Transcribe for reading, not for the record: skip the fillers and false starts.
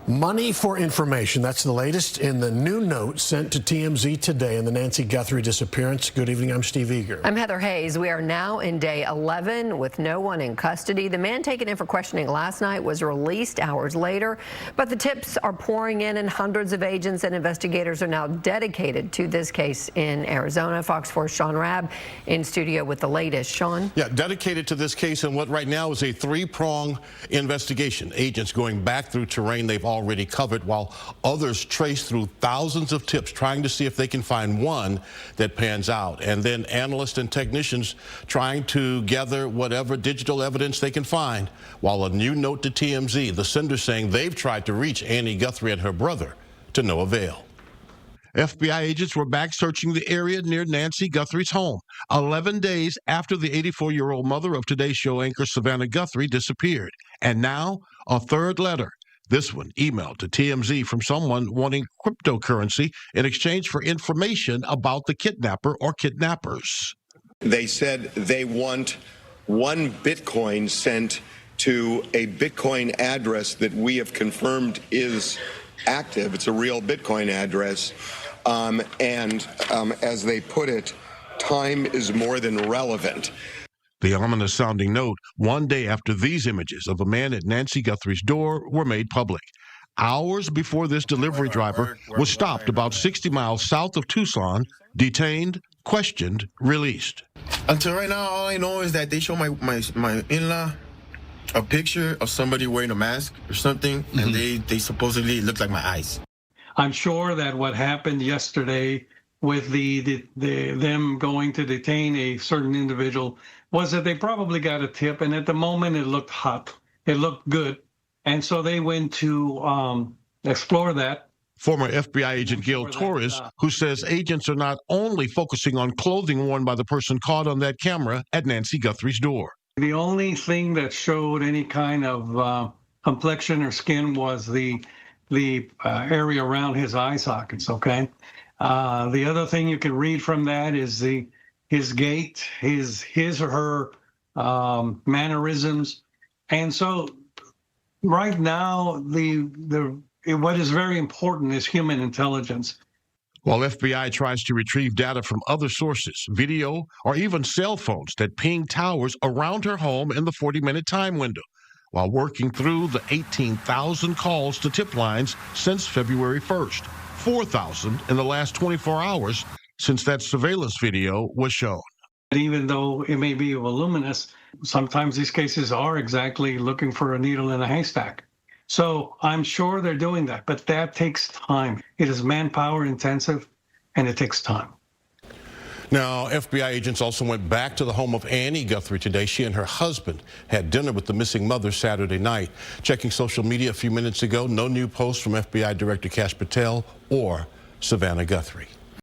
Money for information. That's the latest in the new note sent to TMZ today in the Nancy Guthrie disappearance. Good evening. I'm Steve Eager. I'm Heather Hayes. We are now in day 11 with no one in custody. The man taken in for questioning last night was released hours later, but the tips are pouring in and hundreds of agents and investigators are now dedicated to this case in Arizona. Fox 4's Shaun Rabb in studio with the latest. Shaun? Yeah, dedicated to this case in what right now is a three-pronged investigation. Agents going back through terrain they've already covered, while others trace through thousands of tips trying to see if they can find one that pans out. And then analysts and technicians trying to gather whatever digital evidence they can find, while a new note to TMZ, the sender saying they've tried to reach Annie Guthrie and her brother to no avail. FBI agents were back searching the area near Nancy Guthrie's home, 11 days after the 84-year-old mother of Today Show anchor Savannah Guthrie disappeared. And now, a third letter. This one emailed to TMZ from someone wanting cryptocurrency in exchange for information about the kidnapper or kidnappers. They said they want 1 Bitcoin sent to a Bitcoin address that we have confirmed is active. It's a real Bitcoin address. As they put it, time is more than relevant. The ominous-sounding note, one day after these images of a man at Nancy Guthrie's door were made public. Hours before this delivery driver was stopped about 60 miles south of Tucson, detained, questioned, released. Until right now, all I know is that they show my in-law a picture of somebody wearing a mask or something, and they supposedly look like my eyes. I'm sure that what happened yesterday with them going to detain a certain individual was that they probably got a tip, and at the moment it looked hot, it looked good, and so they went to explore that. Former FBI agent Gail Torres, who says agents are not only focusing on clothing worn by the person caught on that camera at Nancy Guthrie's door. The only thing that showed any kind of complexion or skin was the area around his eye sockets, okay? The other thing you can read from that is his gait, his or her mannerisms. And so right now, what is very important is human intelligence. While FBI tries to retrieve data from other sources, video, or even cell phones that ping towers around her home in the 40-minute time window, while working through the 18,000 calls to tip lines since February 1st, 4,000 in the last 24 hours since that surveillance video was shown. Even though it may be voluminous, sometimes these cases are exactly looking for a needle in a haystack. So I'm sure they're doing that, but that takes time. It is manpower intensive, and it takes time. Now, FBI agents also went back to the home of Annie Guthrie today. She and her husband had dinner with the missing mother Saturday night. Checking social media a few minutes ago, no new posts from FBI Director Kash Patel or Savannah Guthrie.